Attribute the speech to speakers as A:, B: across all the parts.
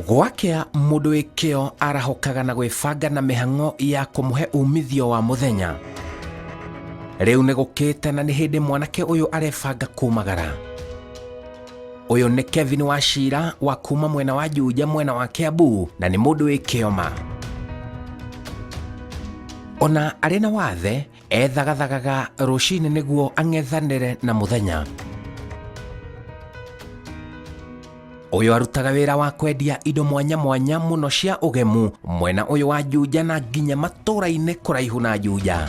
A: Gwakea mundu wikio arahokaga na gwibanga na mihango ya kumuhe umithio wa muthenya. Riu ni gukite na ni hindi mwanake uyu arebanga kumagara. Uyu ni Kelvin Wachira wa kuma mwena wa Juja mwena wa Kiambu na ni mundu wikio ma. Ona arena wathe ethagathagaga rucini niguo ang'ethanire na muthenya. Uyu arutaga wira wa kuendia indo mwanya mwanya muno cia ugemu mwena uyu wa Juja na nginya matura-ini kuraihu na Juja.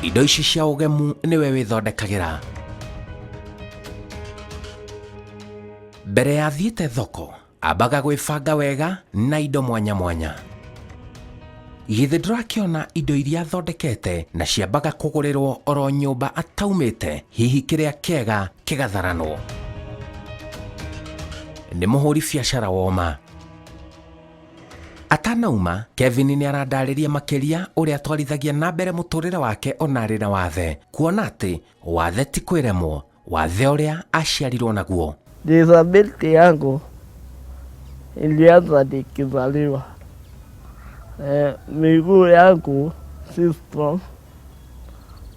A: Indo ici cia ugemu niwe withondekagira. Mbere ya thiite thoko ambaga gwibanga wega na indo mwanya mwanya. Githe ndurakiona indo iria thondekete na ciambaga kugurirwo oro nyumba ataumite hihi kiria kiega kigatharanwo. Ni muhuri biacara woma. Atanauma, Kelvin ni arandariria makiria uria atwarithagia na mbere muturire wake ona ari na wathe, kuona ati wathe ti kwiremwo, wathe uria aciarirwo naguo.
B: Disability yangu ilianza nikizaliwa. Miguu yangu si strong,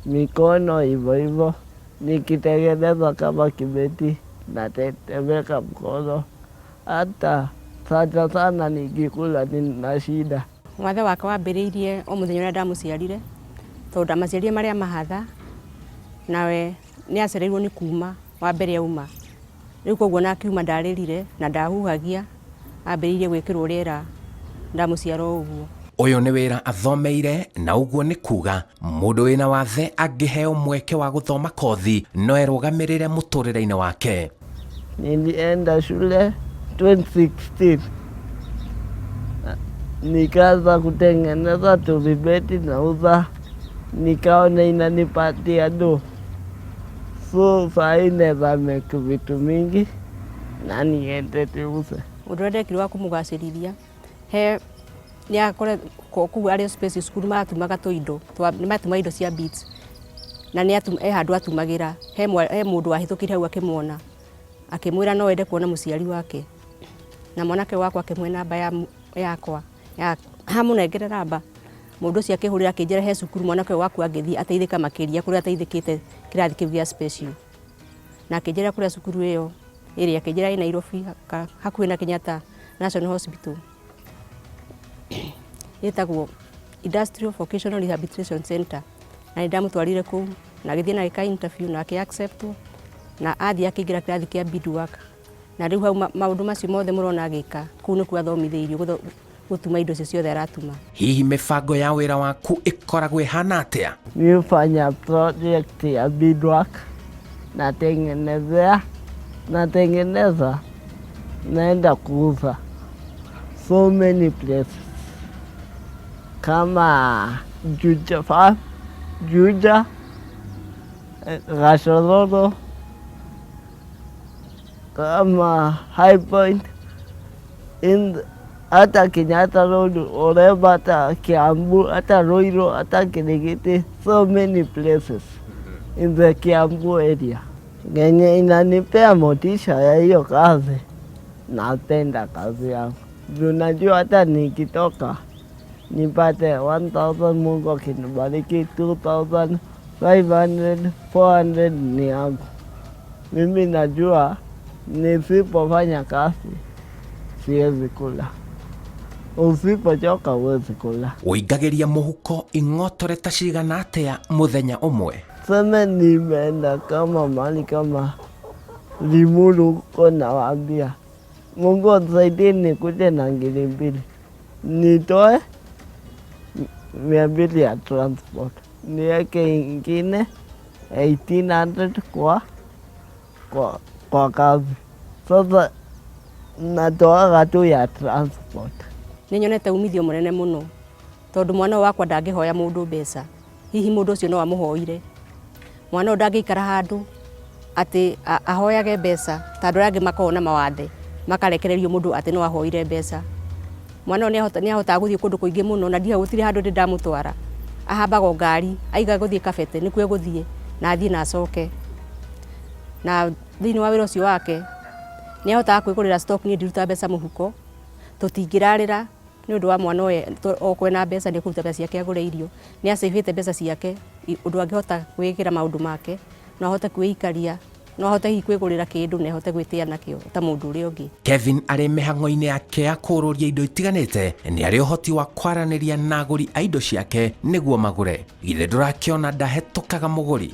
B: mikono hivyo hivyo, nikitengeneza kama kibeti na tetemeka mkono, hata sana nikikula nina shida.
C: Wathe wake wambiriirie o muthenya uria ndamuciarire tondu ndamaciarire maria mahatha, nawe ni acereirwo ni kuma wa mbere auma. Riu koguo na akiuma ndaririre na ndahuhagia ambiriirie gwikirwo riera ndamuciara uguo.
A: Uyu ni wira athomeire na uguo ni kuga mundu wina wathe angiheo mweke wa guthoma kothi no erugamirire muturire-ini wake.
B: Nilienda shule 2016. Nikaanza kutengeneza tuvibeti nauza, nikaona inanipatia do. So sai neza make vitu mingi na niende tuuze.
C: Udrede kiliwa kumugaciriria he ni akore ku ari space school matumaga to indo ni matuma indo cia beats na ni handu atumagira he mundu wahithukire hau akimwona akimwira no wende kuona muciari wake na mwanake wakwa akimwe namba yakwa hamunengere namba mundu ucio akihurira akinjira he cukuru mwanake waku angithi ateithika makiria kuria ateithikite kirathi kivia special na akinjira kuria cukuru iyo iri akinjira ina Nairobi hakuhi na Kenyatta National Hospital yetagwo Industrial Vocational Rehabilitation Center na ndamutwarire ku na githie na ika interview na aki accept na athi akingira kirathi kia beadwork na riu hau maundu macio mothe murona agika ku ni ku athomitheirio gutuma indo cio ciothe aratuma.
A: Hihi mibango ya wira waku ikoragwo ihana atia?
B: Nifanya project ya beadwork natengeneza naenda kuuza so many places kama Juja Farm, Juja, Gashororo, kama High Point, hata Kenyatta Road, Oreba, hata Kiambu, hata Roiro, hata Kirigiti, so many places in the Kiambu area. Genye inanipea motisha ya hiyo kazi, napenda kazi yangu. Unajua hata nikitoka nipate 1,000 Mungu akinibariki 2,000, 500, 400 ni yangu. Mimi najua nisipofanya kazi siwezi kula. Usipochoka huwezi kula.
A: Uingagiria muhuko ing'otore ta cigana atia muthenya umwe?
B: Sema nimeenda kama mali kama Limuru huko nawaambia Mungu atusaidie nikuje na 200 nitoe 200 ya transport niweke ingine 1800 kwa kazi. Sasa natoaga tu ya transport.
C: Ninyonete umithio munene muno tondu mwana wakwa ndangihoya mundu mbeca. Hihi mundu ucio no amuhoire. Mwana ndangikara handu ati ahoyage mbeca tondu rangi makona mawathe makarekererio mundu ati no ahoire mbeca. Mwana ni ahota guthie kundu kuingi muno na ndia gutire handu ndamutwara. Ahambaga ngari aiga guthie Kabete nikuo guthie na athie na acoke. Na thini wa wira ucio wake nĩ ahotaga kwĩgũrĩra stock niĩ ndiruta mbeca mũhuko tũtingĩrarĩra nĩ ũndũ wa mwana o kwena mbeca nĩ kũruta mbeca ciake agũre irio nĩ acĩbĩte mbeca ciake ũndũ angĩhota kwĩgĩra maũndũ make no ahote kwĩikaria no ahote hihi kwĩgũrĩra kĩndũ na ahote gwĩtĩa nakĩo ta mũndũ ũrĩa ũngĩ.
A: Kelvin arĩ mĩhang'o-inĩ yake ya kũũrũria indo itiganĩte nĩ arĩ ũhoti wa kwaranĩria na agũri a indo ciake nĩguo magũre. Githĩ ndũrakĩona ndahetũkaga mũgũri?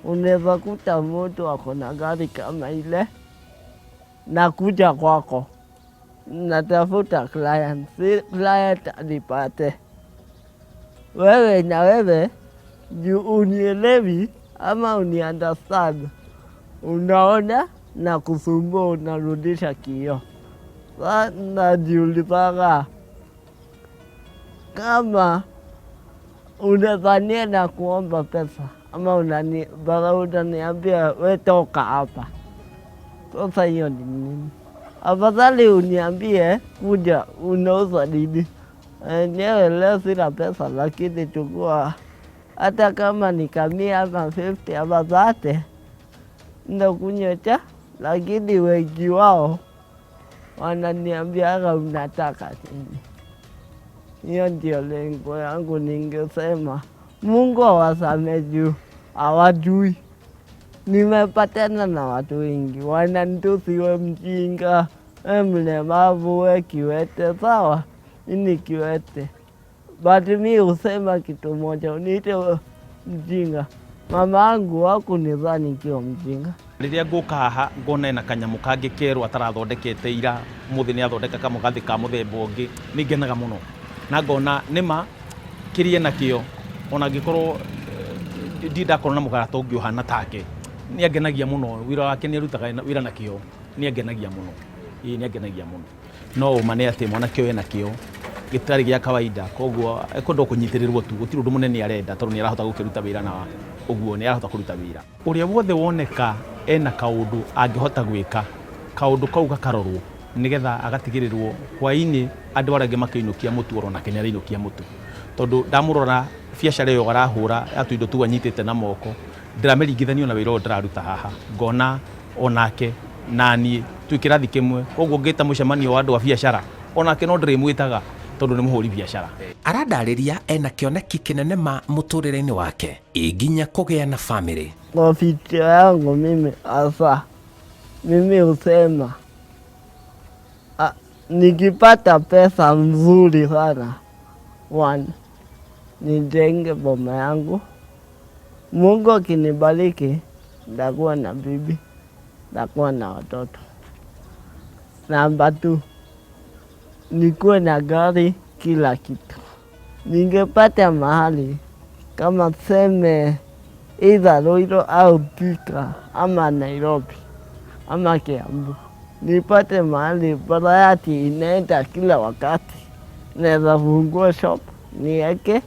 B: Unaweza kuta mtu ako na gari kama ile na kuja kwako natafuta client, si client anipate wewe na wewe juu unielewi ama uniunderstand, unaona na kusumbua unarudisha kioo. Sasa najiulizaga kama unadhania na kuomba pesa ama unaniambia we toka hapa. Sasa hiyo ni nini? Afadhali uniambie kuja unauza nini. Enyewe leo sina pesa lakini chukua hata kama ni kamia ama 50 ama 30 ndo kunyocha, lakini wengi wao wananiambiaga unataka nini. Hiyo ndio lengo yangu, ningesema Mungu awasamehe juu hawajui. Nimepatana na watu wengi wananitusi, we mjinga, we mlemavu, we kiwete. Sawa, ini kiwete, but mi husema kitu moja, uniite mjinga. Mama angu hakunidhani nikiwa mjinga.
D: Rĩrĩa ngũka haha ngona ena kanyamu kangĩ kerũ atarathondekete ira, mũthĩ nĩ athondeka kamũgathĩ ka mũthemba ũngĩ, nĩ ngenaga mũno na ngona nĩma kĩrĩa nakĩo ona angĩkorwo ndakorwo na mũgara ũngĩ ũhana take, nĩ angenagia mũno. Wĩra wake nĩ arutaga wĩra na kĩo, nĩ angenagia mũno, nĩ angenagia mũno. No ũma nĩ atĩ mwanake ũyũ ena kĩo gĩtarĩ gĩa kawaida, koguo ekwenda kũnyitĩrĩrwo tu, gũtirĩ ũndũ mũnene arenda tondũ nĩ arahota gũkĩruta wĩra na ũguo nĩ arahota kũruta wĩra. Ũrĩa wothe woneka ena kaũndũ angĩhota gwĩka, kaũndũ kau gakarorwo nĩgetha agatigĩrĩrwo hwainĩ andũ arĩa angĩ makĩinũkia mũtu oro nake nĩ arainũkia mũtu. Tondũ ndamũrora biacara ĩyo arahũra ya tũindo tu anyitĩte na moko, ndĩramĩringithanio na wĩra ũyũ ndĩraruta haha, ngona onake na niĩ twĩ kĩrathi kĩmwe. Koguo ngĩta mũcemanio wa andũ a biacara, onake no ndĩrĩmwĩtaga tondũ nĩ mũhũri biacara.
A: Arandarĩria ena kĩoneki kĩnene ma mũtũrĩre-inĩ wake, nginya kũgĩa na famĩlĩ.
B: Kwa fikira yangu mimi hasa, mimi husema nikipata pesa mzuri sana, one, nijenge boma yangu. Mungu akinibariki, nitakuwa na bibi, nitakuwa na watoto. Namba 2, nikuwe na gari, kila kitu. Ningepata mahali kama tuseme either Ruiru au Thika ama Nairobi ama Kiambu, nipate mahali variety inaenda kila wakati, naweza fungua shop niweke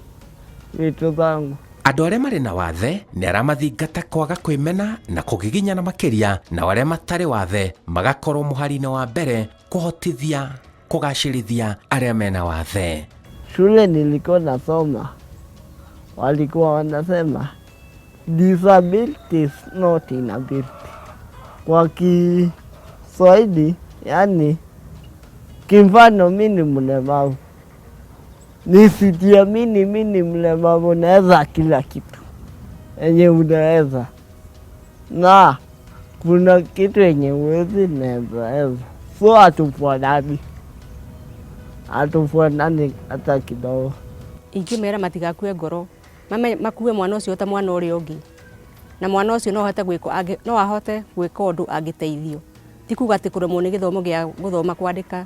B: vitu zangu.
A: Andũ arĩa marĩ na wathe nĩ aramathingata kwaga kwĩmena na kũgiginyana makĩria, na arĩa matarĩ wathe magakorwo mũhari-inĩ wa mbere kũhotithia kũgacĩrithia arĩa mena wathe.
B: Shule nilikuwa nasoma walikuwa wanasema disability is not inability. Kwa Kiswahili, yani kimfano mimi ni mlemavu, nisijiamini mimi ni mlemavu, naweza kila kitu yenye unaweza, na kuna kitu yenye huwezi naweza. So hatufuanani hata kidogo.
C: Ingĩmera matigakue ngoro, makue mwana ũcio ta mwana ũrĩa ũngĩ, na mwana ũcio no ahote gwĩka ũndũ angĩteithio. Ti kuga atĩ kũremwo nĩ gĩthomo gĩa gũthoma kwandĩka,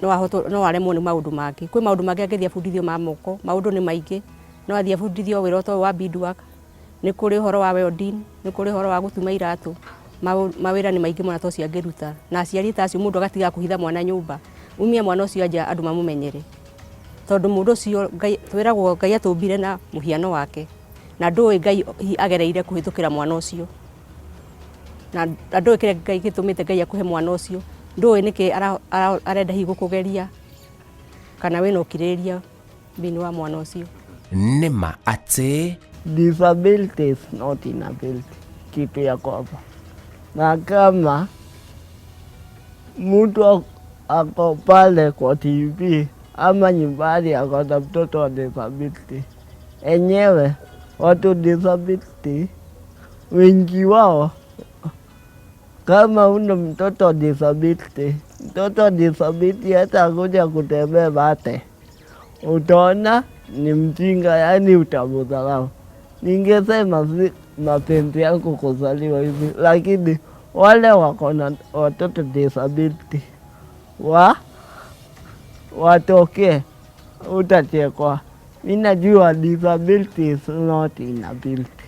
C: no aremwo nĩ maũndũ mangĩ. Kwĩ maũndũ mangĩ angĩthiĩ abundithio ma moko, maũndũ nĩ maingĩ. No athiĩ abundithio wĩra ũyũ wa beadwork, nĩ kũrĩ ũhoro wa welding, nĩ kũrĩ ũhoro wa gũtuma iratũ. Mawĩra nĩ maingĩ mũno tocio angĩruta, na aciari ta acio mũndũ agatiga kũhitha mwana nyũmba, umia mwana ũcio anja andũ mamũmenyere. Tondũ mũndũ ũcio twĩragwo Ngai atũmbire na mũhiano wake, na ndũĩ Ngai agereire kũhĩtũkĩra mwana ũcio, na ndũĩ kĩrĩa Ngai gĩtũmĩte Ngai akũhe mwana ũcio, ndũĩ nĩkĩ arenda hihi gũkũgeria. kana wĩna ũkirĩrĩria thĩinĩ wa mwana ũcio.
A: Nĩma atĩ
B: Disability is not inability, kitu ya kwamba. Na kama mtu ako pale kwa TV ama nyumbani ako na mtoto wa disability, enyewe watu disability wengi wao, kama una mtoto wa disability hata akuja kutembea mate, utaona ni mjinga, yani utamudharau. Ningesema si mapenzi yangu kuzaliwa hivi, lakini wale wako na watoto disability watoke, utachekwa. Mimi najua disability is not inability.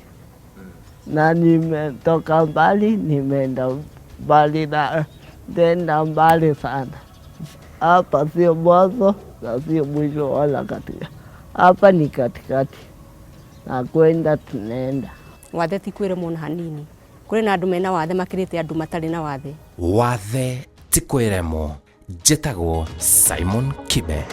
B: Na nimetoka mbali, nimeenda mbali na tenda mbali sana. Hapa sio mwanzo na sio mwisho wala katika. Hapa ni katikati. Na kwenda tunaenda.
C: Wathe ti kwĩremwo na hanini. Kũrĩ na andũ mena wathe makĩrĩte andũ matarĩ na wathe.
A: wathe ti kwĩremwo. Njĩtagwo Simon Kibe.